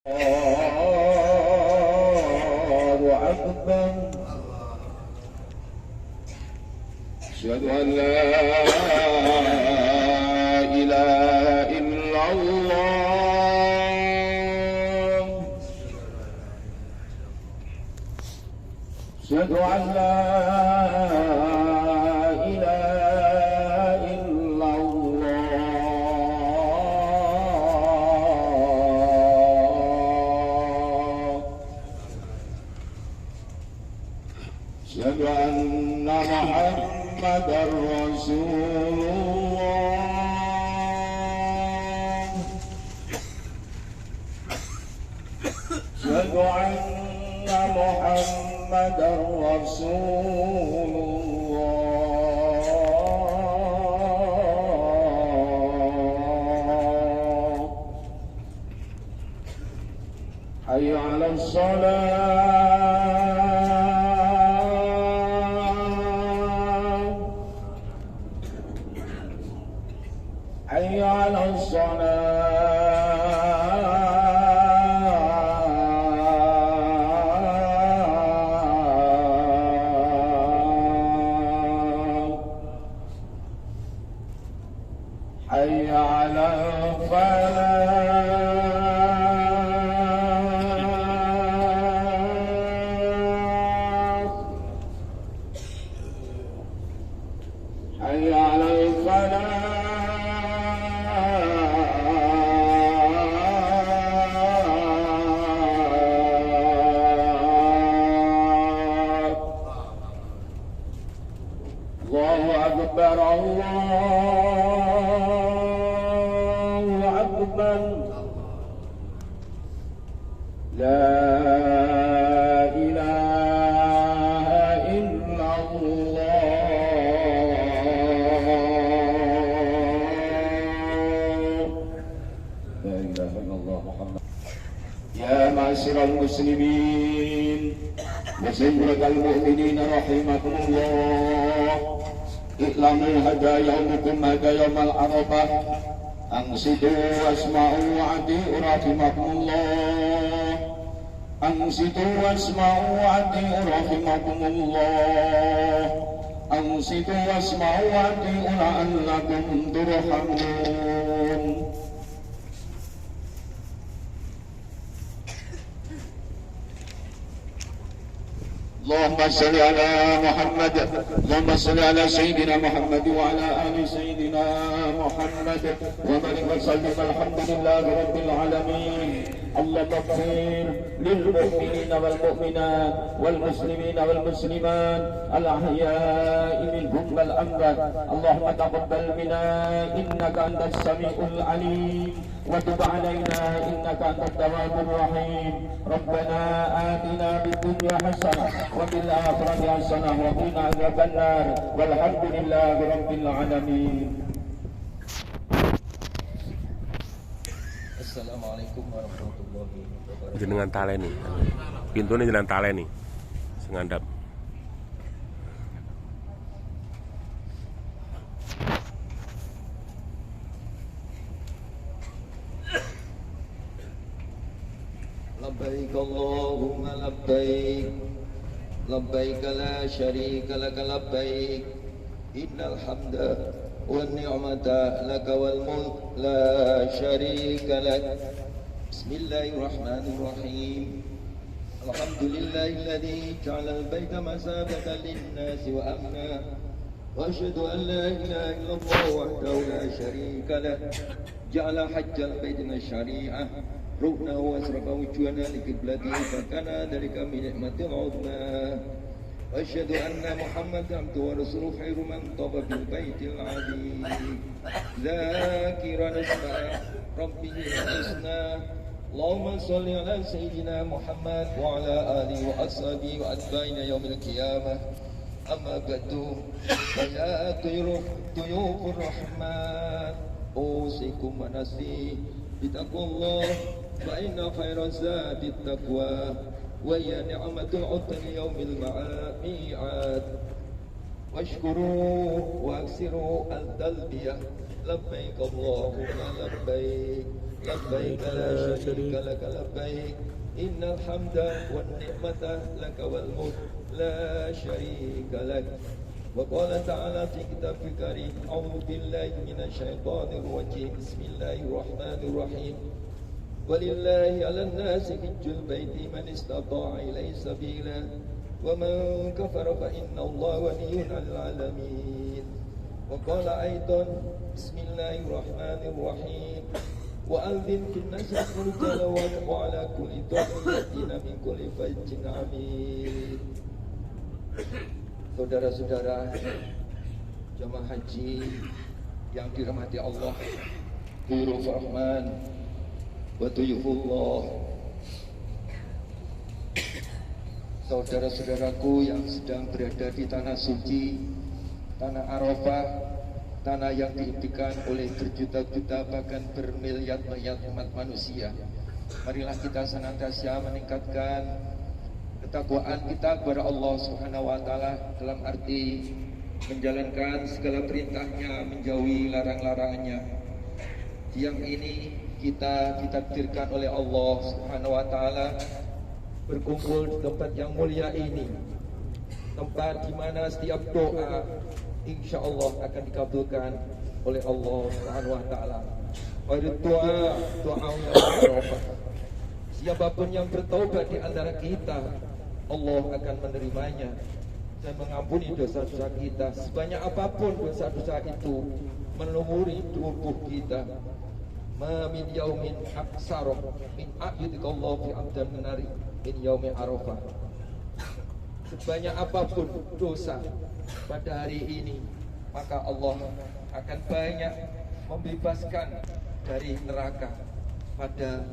الله أكبر. أشهد أن لا إله إلا الله. أشهد أن لا أشهد أن محمدا رسول الله. أشهد أن محمدا رسول الله. حي على الصلاة. حي على الصلاة. حي على الفلاح. حي على الفلاح. الله أكبر الله أكبر. لا إله إلا الله. لا إله إلا الله محمد. يا معشر المسلمين وسيد المؤمنين رحمكم الله، اعلموا هذا يومكم هذا يوم العرفة. أنصتوا واسمعوا وأطيعوا رحمكم الله. أنصتوا واسمعوا وأطيعوا رحمكم الله. أنصتوا واسمعوا وأطيعوا لعلكم ترحمون. اللهم صل على محمد. اللهم صل على سيدنا محمد وعلى آل سيدنا محمد وبارك وسلم. الحمد لله رب العالمين. اللهم اغفر للمؤمنين والمؤمنات والمسلمين والمسلمات الأحياء منهم والأموات. اللهم تقبل منا إنك أنت السميع العليم وتب علينا إنك أنت التواب الرحيم. ربنا آتنا في الدنيا حسنة وفي الآخرة حسنة وقنا عذاب النار والحمد لله رب العالمين. Assalamualaikum warahmatullahi wabarakatuh. Jenengan taleni, pintunya jenengan taleni, sengandap. Labbaik Allahumma labbaik, labbaik la syarika laka labbaik, innal hamda wan ni'mata laka wal mulk la syarika lak. Bismillahirrahmanirrahim. Alhamdulillahilladzi ja'ala al-baita masabatan lin-nasi wa amna. Wa asyhadu an la ilaha illallah wahdahu la syarika lah. Ja'ala hajjal baitina syari'ah ركنا واسرف وجوهنا لقبلته فكان ذلك من نعمة عظمى. واشهد ان محمد عبده ورسوله خير من طاب في البيت العظيم ذاكرا اسم ربه الحسنى. اللهم صل على سيدنا محمد وعلى اله واصحابه واتباعنا يوم القيامه. اما بعد فيا ضيوف الرحمن اوصيكم ونفسي بتقوى الله فإن خير الزاد التقوى وهي نعمة العطر يوم الميعاد. واشكروا واكسروا التلبية لبيك اللهم لبيك لبيك لا شريك لك لبيك إن الحمد والنعمة لك والملك لا شريك لك. وقال تعالى في كتاب الكريم أعوذ بالله من الشيطان الرجيم بسم الله الرحمن الرحيم ولله على الناس حج البيت من استطاع إليه سبيلا ومن كفر فإن الله غني عن العالمين. وقال أيضا بسم الله الرحمن الرحيم وأذن في الناس رجالا وعلى كل ضامر يأتين من كل فج عميق. Saudara-saudara jemaah haji yang dirahmati Allah, Dhuruf Rahman wa Tuyufullah, saudara-saudaraku yang sedang berada di tanah suci, tanah Arafah, tanah yang diimpikan oleh berjuta-juta bahkan bermiliar-miliar umat manusia. Marilah kita senantiasa meningkatkan ketakwaan kita kepada Allah Subhanahu wa taala dalam arti menjalankan segala perintahnya, menjauhi larang-larangannya. Siang ini kita ditakdirkan oleh Allah Subhanahu wa taala berkumpul di tempat yang mulia ini, tempat di mana setiap doa insya Allah akan dikabulkan oleh Allah Subhanahu wa taala. Doa yang bertaubat. Siapapun yang bertaubat di antara kita, Allah akan menerimanya dan mengampuni dosa-dosa kita. Sebanyak apapun dosa-dosa itu melumuri tubuh kita. Ma min yaumin aksara min a'yudikallahu fi abdan menari min yaumi Arafah. Sebanyak apapun dosa pada hari ini, maka Allah akan banyak membebaskan dari neraka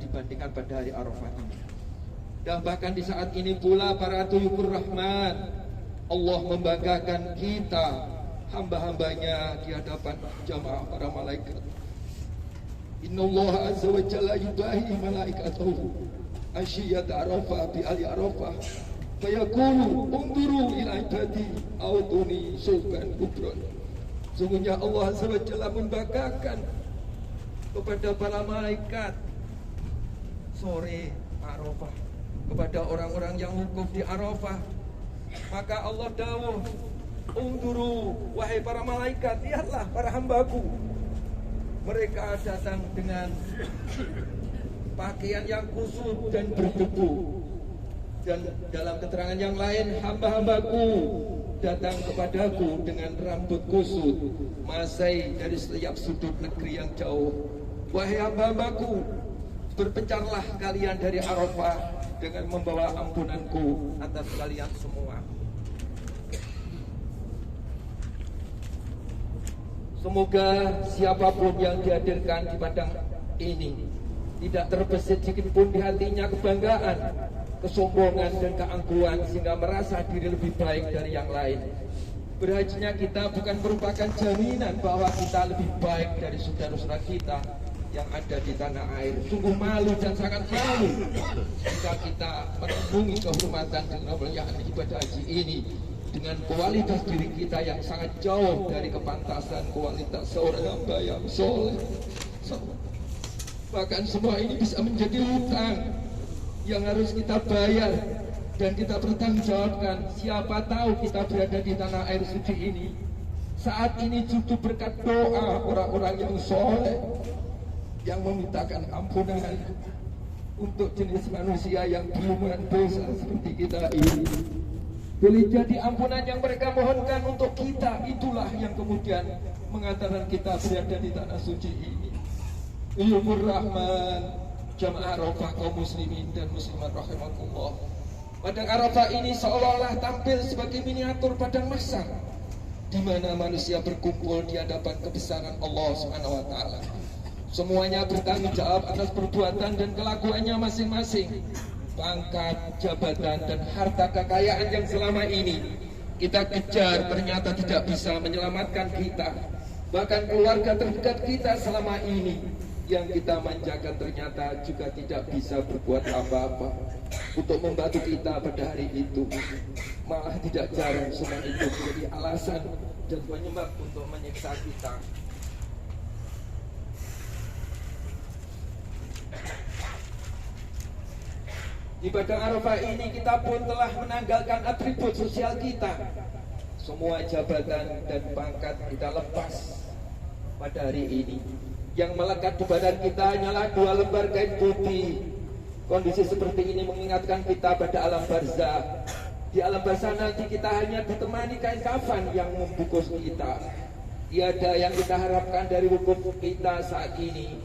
dibandingkan pada hari Arafah ini. Dan bahkan di saat ini pula para Tuyufur Rahman, Allah membanggakan kita hamba-hambanya di hadapan jamaah para malaikat. Innallaha azza wa jalla yudahi malaikatahu asyiyata Arafah bi ali Arafah fayaqulu unduru ila ibadi autuni sulban kubron. Sungguhnya Allah azza wa jalla membanggakan kepada para malaikat sore Arafah, kepada orang-orang yang wukuf di Arafah. Maka Allah dawuh, unduru wahai para malaikat, lihatlah para hambaku, mereka datang dengan pakaian yang kusut dan berdebu. Dan dalam keterangan yang lain, hamba-hambaku datang kepadaku dengan rambut kusut, masai dari setiap sudut negeri yang jauh. Wahai hamba-hambaku, berpencarlah kalian dari Arafah dengan membawa ampunanku atas kalian semua. Semoga siapapun yang dihadirkan di padang ini tidak terbesit sedikit pun di hatinya kebanggaan, kesombongan dan keangkuhan sehingga merasa diri lebih baik dari yang lain. Berhajinya kita bukan merupakan jaminan bahwa kita lebih baik dari saudara-saudara kita yang ada di tanah air. Sungguh malu dan sangat malu jika kita menembungi kehormatan dan kemuliaan ibadah haji ini dengan kualitas diri kita yang sangat jauh dari kepantasan kualitas seorang hamba yang soleh. Bahkan semua ini bisa menjadi hutang yang harus kita bayar dan kita bertanggungjawabkan. Siapa tahu kita berada di tanah air suci ini saat ini justru berkat doa orang-orang yang soleh yang memintakan ampunan untuk jenis manusia yang berlumuran dosa seperti kita ini. Boleh jadi ampunan yang mereka mohonkan untuk kita itulah yang kemudian mengantarkan kita berada di tanah suci ini. Tuyufur Rahman, jamaah Arafah kaum muslimin dan muslimat rahimakumullah. Padang Arafah ini seolah-olah tampil sebagai miniatur padang mahsyar di mana manusia berkumpul di hadapan kebesaran Allah Subhanahu wa taala. Semuanya bertanggung jawab atas perbuatan dan kelakuannya masing-masing. Pangkat, jabatan, dan harta kekayaan yang selama ini kita kejar ternyata tidak bisa menyelamatkan kita. Bahkan keluarga terdekat kita selama ini yang kita manjakan ternyata juga tidak bisa berbuat apa-apa untuk membantu kita pada hari itu. Malah tidak jarang semua itu menjadi alasan dan penyebab untuk menyiksa kita. Di pada Arafah ini kita pun telah menanggalkan atribut sosial kita. Semua jabatan dan pangkat kita lepas pada hari ini. Yang melekat di badan kita hanyalah 2 lembar kain putih. Kondisi seperti ini mengingatkan kita pada alam barzah. Di alam barzah nanti kita hanya ditemani kain kafan yang membungkus kita. Tiada yang kita harapkan dari hukum kita saat ini.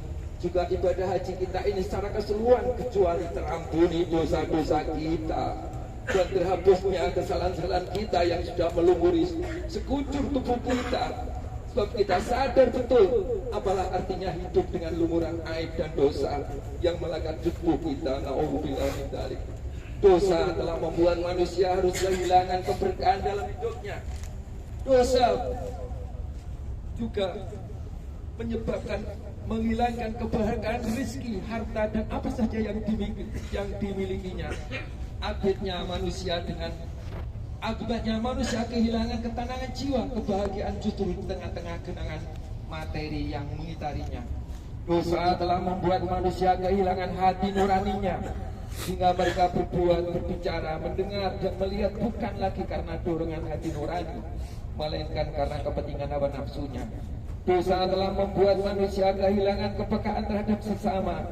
Juga ibadah haji kita ini secara keseluruhan kecuali terampuni dosa-dosa kita dan terhapusnya kesalahan-kesalahan kita yang sudah melumuri sekujur tubuh kita. Sebab kita sadar betul apalah artinya hidup dengan lumuran aib dan dosa yang melekat tubuh kita. Na'udzubillah min dzalik. Dosa telah membuat manusia harus kehilangan keberkahan dalam hidupnya. Dosa juga menyebabkan menghilangkan kebahagiaan rezeki, harta dan apa saja yang dimilikinya. Akibatnya manusia kehilangan ketenangan jiwa, kebahagiaan justru di tengah-tengah genangan materi yang mengitarinya. Dosa telah membuat manusia kehilangan hati nuraninya, sehingga mereka berbicara, mendengar dan melihat bukan lagi karena dorongan hati nurani, melainkan karena kepentingan hawa nafsunya. Dosa telah membuat manusia kehilangan kepekaan terhadap sesama.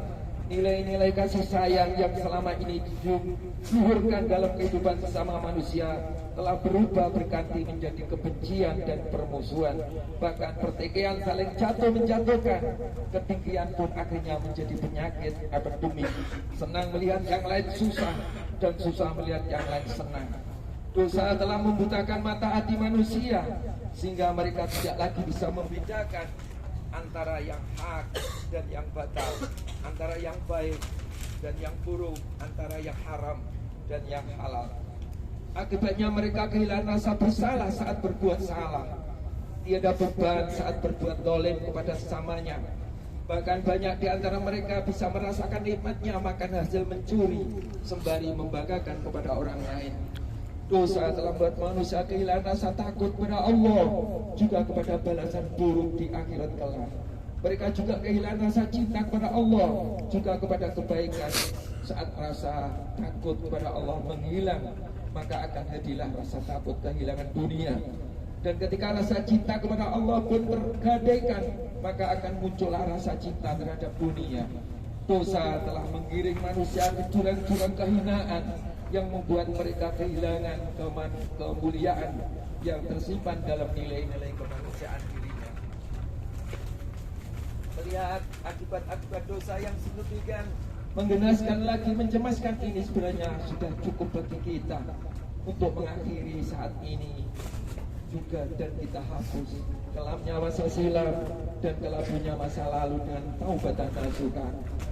Nilai-nilai kasih sayang yang selama ini diluhurkan dalam kehidupan sesama manusia telah berubah berganti menjadi kebencian dan permusuhan. Bahkan pertikaian saling jatuh menjatuhkan. Ketinggian pun akhirnya menjadi penyakit epidemi. Senang melihat yang lain susah dan susah melihat yang lain senang. Dosa telah membutakan mata hati manusia sehingga mereka tidak lagi bisa membedakan antara yang hak dan yang batal, antara yang baik dan yang buruk, antara yang haram dan yang halal. Akibatnya mereka kehilangan rasa bersalah saat berbuat salah, tiada beban saat berbuat dolim kepada sesamanya. Bahkan banyak di antara mereka bisa merasakan nikmatnya makan hasil mencuri sembari membanggakan kepada orang lain. Dosa telah membuat manusia kehilangan rasa takut kepada Allah, juga kepada balasan buruk di akhirat kelak. Mereka juga kehilangan rasa cinta kepada Allah, juga kepada kebaikan. Saat rasa takut kepada Allah menghilang, maka akan hadirlah rasa takut kehilangan dunia. Dan ketika rasa cinta kepada Allah pun tergadaikan, maka akan muncullah rasa cinta terhadap dunia. Dosa telah menggiring manusia ke jurang-jurang kehinaan yang membuat mereka kehilangan kemuliaan yang tersimpan dalam nilai-nilai kemanusiaan dirinya. Melihat akibat-akibat dosa yang sedemikian menggenaskan lagi, mencemaskan ini sebenarnya sudah cukup bagi kita untuk mengakhiri saat ini juga, dan kita hapus kelamnya masa silam dan kelabunya masa lalu dengan taubatan nasuha.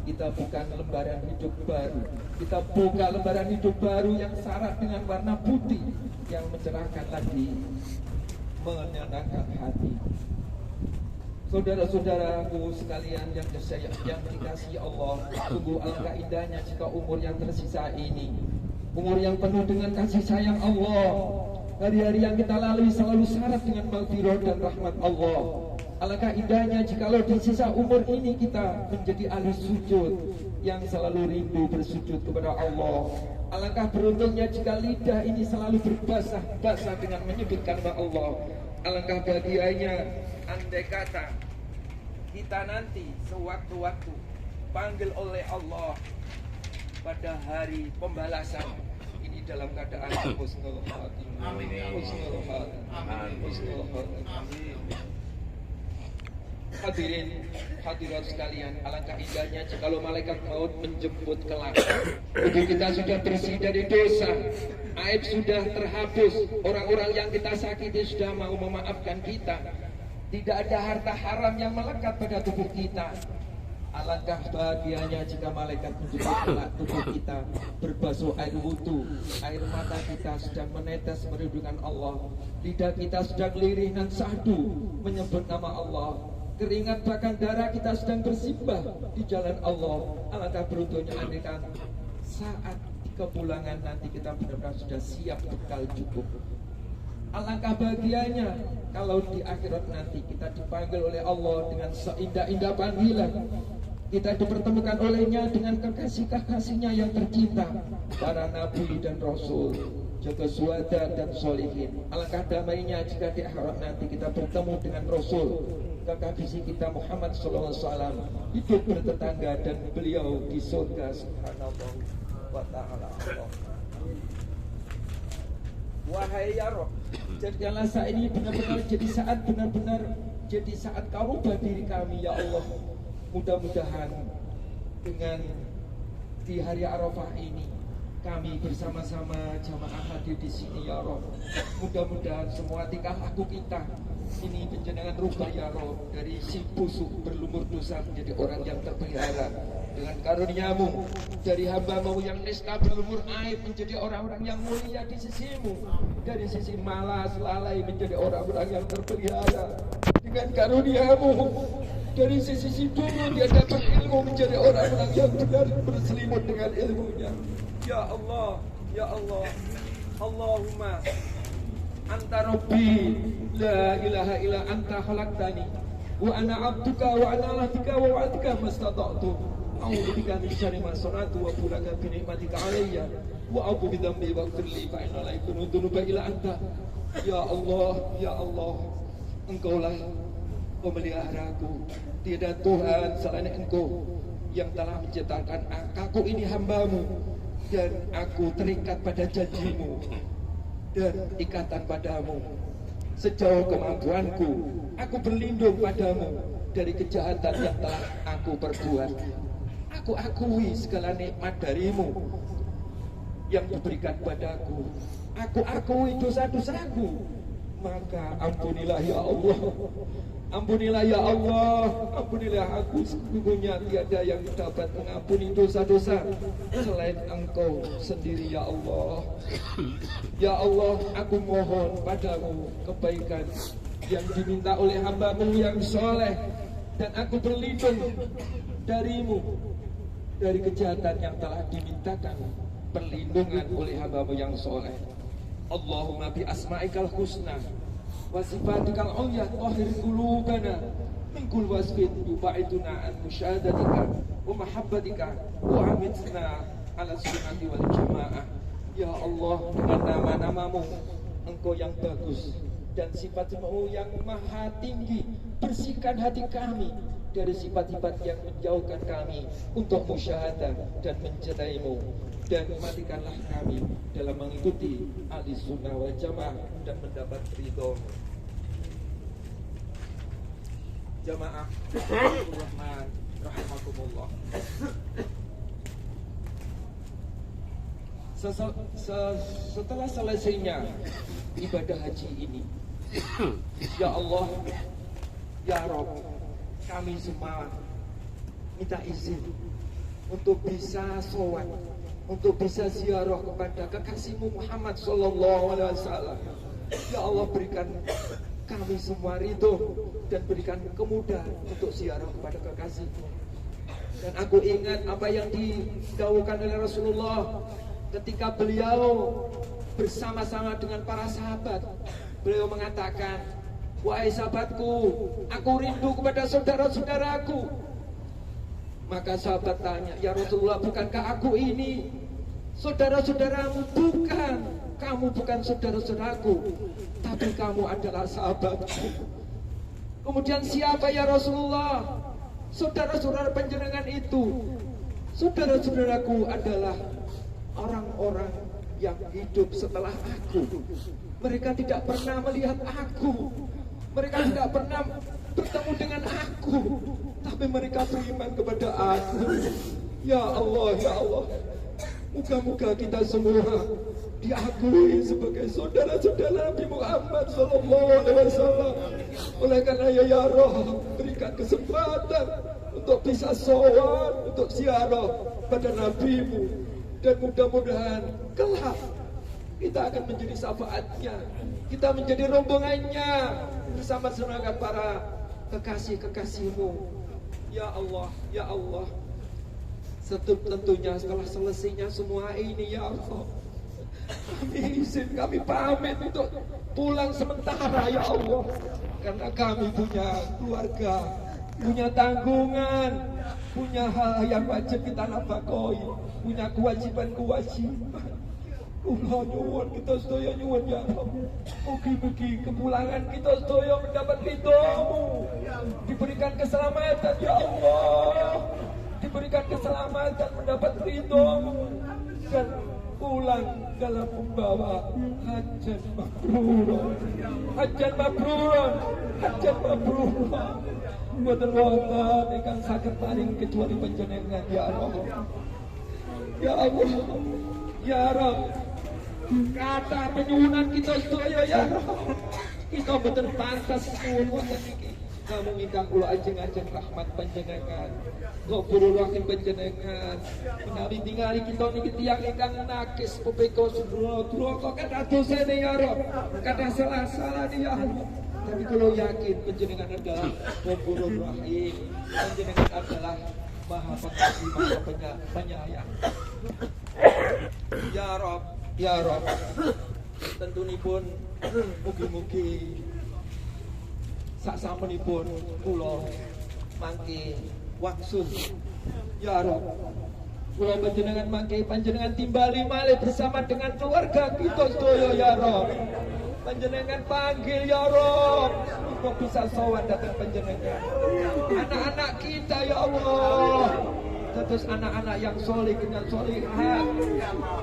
Kita bukan lembaran hidup baru, kita buka lembaran hidup baru yang syarat dengan warna putih yang mencerahkan lagi, menyenangkan hati. Saudara-saudaraku sekalian yang dikasihi Allah, sungguh alangkah indahnya jika umur yang tersisa ini, umur yang penuh dengan kasih sayang Allah. Hari-hari yang kita lalui selalu syarat dengan maghfirah dan rahmat Allah. Alangkah indahnya jikalau di sisa umur ini kita menjadi ahli sujud yang selalu rindu bersujud kepada Allah. Alangkah beruntungnya jika lidah ini selalu berbasah-basah dengan menyebutkan nama Allah. Alangkah bahagianya andai kata kita nanti sewaktu-waktu panggil oleh Allah pada hari pembalasan ini dalam keadaan husnul khatimah. Husnul khatimah. Husnul khatimah. Hadirin hadirat sekalian, alangkah indahnya jikalau malaikat maut menjemput kelak. Tubuh kita sudah bersih dari dosa, aib sudah terhapus, orang-orang yang kita sakiti sudah mau memaafkan kita. Tidak ada harta haram yang melekat pada tubuh kita. Alangkah bahagianya jika malaikat menjemput kelak tubuh kita berbasuh air wudu, air mata kita sedang menetes merindukan Allah, lidah kita sedang lirih dan sahdu menyebut nama Allah. Keringat bahkan darah kita sedang bersimbah di jalan Allah. Alangkah beruntungnya andaikan saat kepulangan nanti kita benar-benar sudah siap bekal cukup. Alangkah bahagianya kalau di akhirat nanti kita dipanggil oleh Allah dengan seindah-indah panggilan. Kita dipertemukan olehnya dengan kekasih-kekasihnya yang tercinta, para nabi dan rasul, juga syuhada dan sholihin. Alangkah damainya jika di akhirat nanti kita bertemu dengan rasul, kekasih kita Muhammad SAW, hidup bertetangga dan beliau di surga subhanallah wa ta'ala. Wahai ya Roh, jadikanlah saat ini benar-benar jadi saat kau rubah diri kami ya Allah. Mudah-mudahan dengan di hari Arafah ini kami bersama-sama jamaah hadir di sini ya Rob. Mudah-mudahan semua tingkah laku kita ini penjenengan rubah ya Rob, dari si busuk berlumur dosa menjadi orang yang terpelihara dengan karunia-Mu, dari hamba-Mu yang nista berlumur aib menjadi orang-orang yang mulia di sisi-Mu, dari sisi malas lalai menjadi orang-orang yang terpelihara dengan karunia-Mu, dari sisi dulu dia dapat ilmu menjadi orang-orang yang benar berselimut dengan ilmunya. Ya Allah, ya Allah, Allahumma anta rabbi la ilaha illa anta khalaqtani wa ana abduka wa ana latika wa wa'atika mastata'tu a'udzu bika min syarri ma sana'tu wa bulaka bi ni'matika alayya wa a'udzu bi dhanbi waghfir li fa inna la yakunu dhunuba illa anta. Ya Allah, ya Allah, Engkaulah pemeliharaku, tidak Tuhan selain Engkau yang telah menciptakan aku ini hamba-Mu, dan aku terikat pada janji-Mu dan ikatan padamu. Sejauh kemampuanku, aku berlindung padamu dari kejahatan yang telah aku perbuat. Aku akui segala nikmat darimu yang diberikan padaku. Aku akui dosa-dosaku, maka ampunilah ya Allah. Ampunilah ya Allah, ampunilah aku, sesungguhnya tiada yang dapat mengampuni dosa-dosa selain Engkau sendiri ya Allah. Ya Allah, aku mohon padamu kebaikan yang diminta oleh hamba-Mu yang soleh, dan aku berlindung darimu dari kejahatan yang telah dimintakan perlindungan oleh hamba-Mu yang soleh. Allahumma bi asma'ikal husna wa sifatikal ulya tahhir qulubana min kulli wasfin yubaiduna an musyahadatika wa mahabbatika wa amitna ala sunnati wal jamaah. Ya Allah, dengan nama-nama-Mu Engkau yang bagus dan sifat-Mu yang maha tinggi, bersihkan hati kami dari sifat-sifat yang menjauhkan kami untuk musyahadah dan mencintai-Mu, dan matikanlah kami dalam mengikuti ahli sunnah wal jamaah dan mendapat ridho. Jamaah Rahman rahimakumullah. Setelah selesainya ibadah haji ini, ya Allah, ya Rabb, kami semua minta izin untuk bisa sholat, untuk bisa ziarah kepada kekasih-Mu Muhammad sallallahu alaihi wasallam. Ya Allah, berikan kami semua ridho dan berikan kemudahan untuk ziarah kepada kekasih-Mu. Dan aku ingat apa yang didawuhkan oleh Rasulullah ketika beliau bersama-sama dengan para sahabat. Beliau mengatakan, wahai sahabatku, aku rindu kepada saudara-saudaraku. Maka sahabat tanya, ya Rasulullah, bukankah aku ini saudara-saudaramu? Bukan, kamu bukan saudara-saudaraku, tapi kamu adalah sahabatku. Kemudian siapa ya Rasulullah saudara-saudara panjenengan itu? Saudara-saudaraku adalah orang-orang yang hidup setelah aku. Mereka tidak pernah melihat aku, mereka tidak pernah bertemu dengan aku, tapi mereka beriman kepada aku. Ya Allah, ya Allah, moga-moga kita semua diakui sebagai saudara-saudara Nabi Muhammad SAW. Oleh karena ya Roh, berikan kesempatan untuk bisa sholat, untuk ziarah pada Nabi-Mu, dan mudah-mudahan kelak kita akan menjadi syafaatnya, kita menjadi rombongannya bersama-sama para kekasih-kekasih-Mu. Ya Allah, ya Allah, tentunya setelah selesainya semua ini ya Allah, kami izin, kami pamit untuk pulang sementara ya Allah, karena kami punya keluarga, punya tanggungan, punya hal yang wajib kita nafkahi, punya kewajiban. Kula nyuwun kita sedaya nyuwun ya Allah. Mugi-mugi kepulangan kita sedaya mendapat ridho-Mu. Diberikan keselamatan ya Allah. Diberikan keselamatan mendapat ridho-Mu dan pulang dalam membawa hajat mabrur. Hajat mabrur. Hajat mabrur. Mboten wonten ingkang saged paring kecuali panjenengan ya Allah. Ya Allah. Ya Rabb. Kata penyuwunan kita sedaya ya Rabb. Kita boten pantas nyuwun wonten iki. Namun ingkang kula ajeng-ajeng rahmat panjenengan. Ghafurur rahim panjenengan. Menawi tingali kita niki tiyang ingkang nakis pepeka duraka kathah dosane ya Rabb. Kathah salah-salah ya Allah. Tapi kula yakin panjenengan adalah Ghafurur rahim. Panjenengan adalah Maha Pengasih, Maha Penyayang. Ya Rabb. Ya Rabb, tentunipun mugi-mugi saksampunipun kula mangke waksul. Ya Rabb, kula panjenengan mangke panjenengan timbali malih bersama dengan keluarga kita sedaya ya Rabb. Panjenengan panggil ya Rabb, kita bisa sowan datang panjenengan. Anak-anak kita ya Allah. Terus anak-anak yang soleh dengan solehat,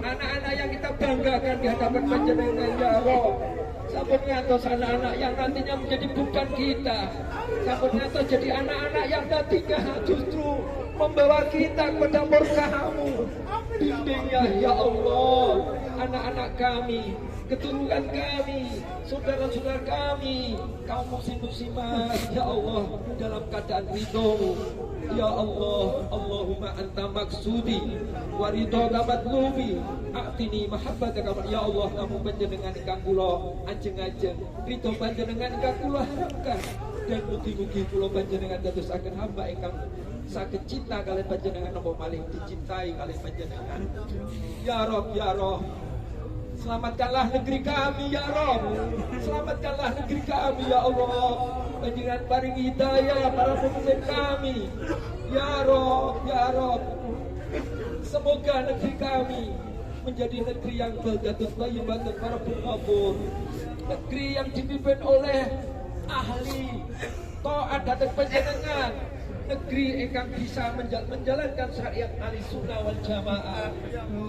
anak-anak yang kita banggakan di hadapan panjenengan ya Rabb. Sampun ngantos anak-anak yang nantinya menjadi beban kita. Sampun ngantos jadi anak-anak yang nantinya justru membawa kita kepada murka-Mu. Bimbingnya ya Allah anak-anak kami, keturunan kami, saudara-saudara kami, kaum muslim-muslimat ya Allah dalam keadaan ridho-Mu. Ya Allah, Allahumma anta maksudi wa ridhoka matlubi a'tini mahabbataka ya Allah. Namun panjenengan ingkang kula ajeng-ajeng ridho panjenengan ingkang kula harapkan dan mugi-mugi kula panjenengan dadosaken hamba ingkang saged cinta kalian panjenengan napa malih dicintai kalian panjenengan. Ya Rabb, ya Rabb, selamatkanlah negeri kami ya Rabb. Selamatkanlah negeri kami ya Allah. Panjenengan paringi hidayah para pemimpin kami. Ya Rabb, ya Rabb. Semoga negeri kami menjadi negeri yang baldatun thayyibatun warabun ghafur. Negeri yang dipimpin oleh ahli taat dan panjenengan. Negeri ingkang bisa menjalankan syariat Ahlussunnah wal Jamaah.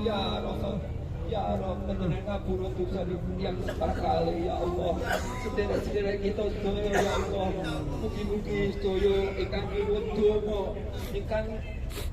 Ya Rabb, ya Rabb, panjenengan ngapura dosa yang sekali ya Allah. Sedherek-sedherek kita sedaya ya Allah. Mugi-mugi sedaya ingkang nyuwun donga ingkang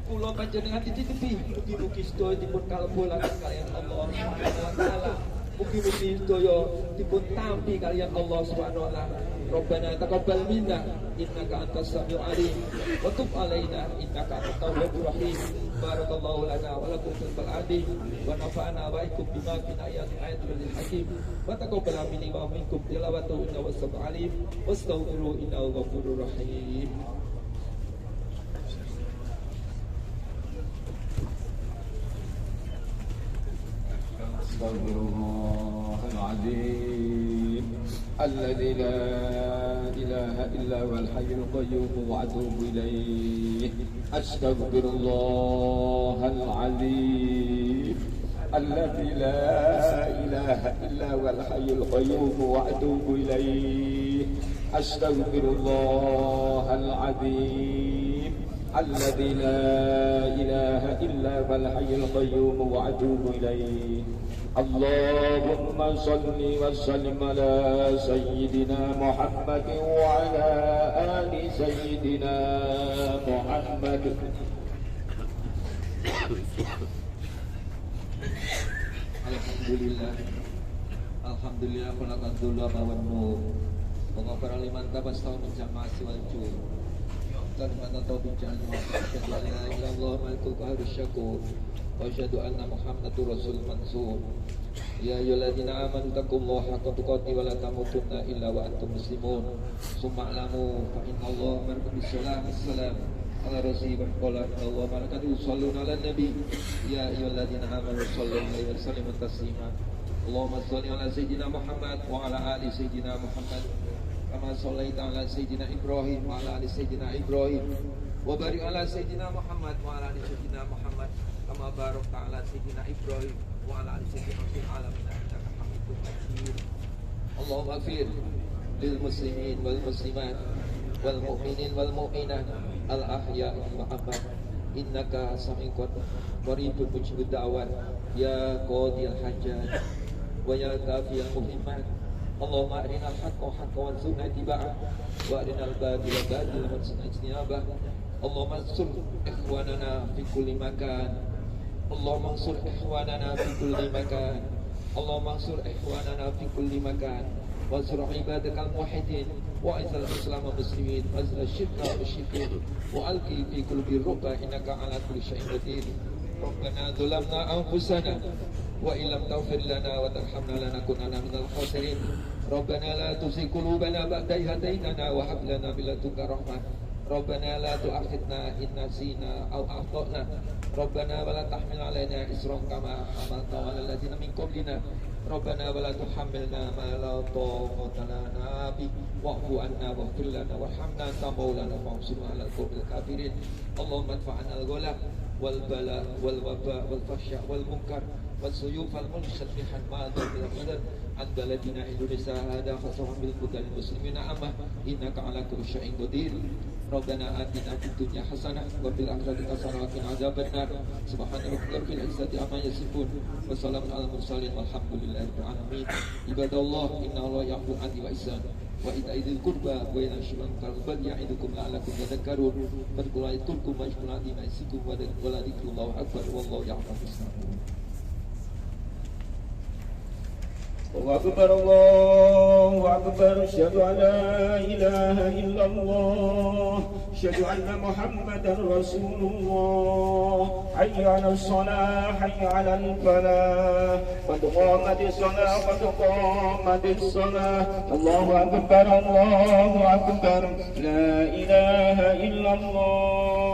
kula panjenengan titipi, mugi-mugi sedaya dipun kalebolaken kaliyan Allah Subhanahu wa taala. Mugi-mugi sedaya dipun tampi kaliyan Allah Subhanahu wa taala. Rabbana taqabbal minna innaka antas samiul alim wa tub alaina innaka antat tawwabur rahim. Barakallahu lana wa lakum fil adim wa nafa'ana wa ikum bima fi ayatil hakim wa taqabbal minni wa minkum tilawatu innahu was-sami'ul alim wastaghfiru innahu ghafurur rahim. Astaghfirullahaladzim alladzi la ilaha illa huwal hayyul qayyum wa atubu ilaih. Astaghfirullahaladzim alladzi la ilaha illa huwal hayyul qayyum wa atubu ilaih. Astaghfirullahaladzim alladzi la ilaha illa huwal hayyul qayyum wa atubu ilaih. Allahumma salli wa sallim ala sayyidina Muhammad wa ala ali sayyidina Muhammad. Alhamdulillah, alhamdulillah khulaqadullah bawanmu wa ghafara liman tabastau min jama'asi wal jur tanfana taubi jannah wa asyhadu an la ilaha illallah malikul qahhar syakur wa asyhadu anna muhammadur rasul mansur. Ya ayyuhalladzina amanu taqullaha haqqa tuqatih wa la tamutunna illa wa antum muslimun. Summa alamu fa innallaha marhaban bisalam assalam ala rasulillah qala Allah malaikatu yusholluna 'alan nabi ya ayyuhalladzina amanu shollu 'alaihi wa sallimu taslima. Allahumma shalli 'ala sayyidina Muhammad wa 'ala ali sayyidina Muhammad kama shallaita 'ala sayyidina Ibrahim wa 'ala ali sayyidina Ibrahim وبارك على سيدنا محمد وعلى آل سيدنا محمد كما باركت على سيدنا إبراهيم وعلى آل سيدنا في العالمين إنك حميد مجيد. اللهم اغفر للمسلمين والمسلمات والمؤمنين والمؤمنات الأحياء والأموات إنك سميع قريب مجيب الدعوات يا قاضي الحاجات ويا كافي المهمات. اللهم أرنا الحق حقا وارزقنا اتباعه وأرنا الباطل باطلا وارزقنا اجتنابه. اللهم انصر إخواننا في كل مكان. اللهم انصر إخواننا في كل مكان. اللهم انصر إخواننا في كل مكان وانصر عبادك الموحدين وأعز الإسلام والمسلمين وأذل الشرك والمشركين وألقي في قلوب الرقى إنك على كل شيء قدير. ربنا ظلمنا أنفسنا وإن لم تغفر لنا وترحمنا لنكونن من الخاسرين. ربنا لا تزغ قلوبنا بعد إذ هديتنا وهب لنا من لدنك رحمة. ربنا لا تؤاخذنا إن نسينا أو أخطأنا. ربنا ولا تحمل علينا إصرا كما حملته على الذين من قبلنا. ربنا ولا تحملنا ما لا طاقة لنا به واعف عنا واغفر لنا وارحمنا أنت مولانا فانصرنا على القوم الكافرين. اللهم ادفع عنا الغلا والبلاء والوباء والفحشاء والمنكر والسيوف المنشطحة ما ضرب القدر عن بلدنا إندونيسيا هذا خاصة بالبلدان المسلمين عامة إنك على كل شيء قدير. ربنا آتنا في الدنيا حسنة وفي الآخرة حسنة وقنا عذاب النار. سبحان ربك رب العزة عما يصفون وسلام على المرسلين والحمد لله رب العالمين. عباد الله إن الله يعفو عني وإحسان وإيتاء ذي القربى وينهى عن المنكر يعظكم لعلكم تذكرون. فاذكروا الله يذكركم واشكروا على ما يزدكم ولذكر الله أكبر والله يعلم ما تصنعون. الله أكبر الله أكبر أشهد أن لا إله إلا الله أشهد أن محمدا رسول الله. حي على الصلاة حي على الفلاح قد قامت الصلاة قد قامت الصلاة. الله أكبر الله أكبر لا إله إلا الله.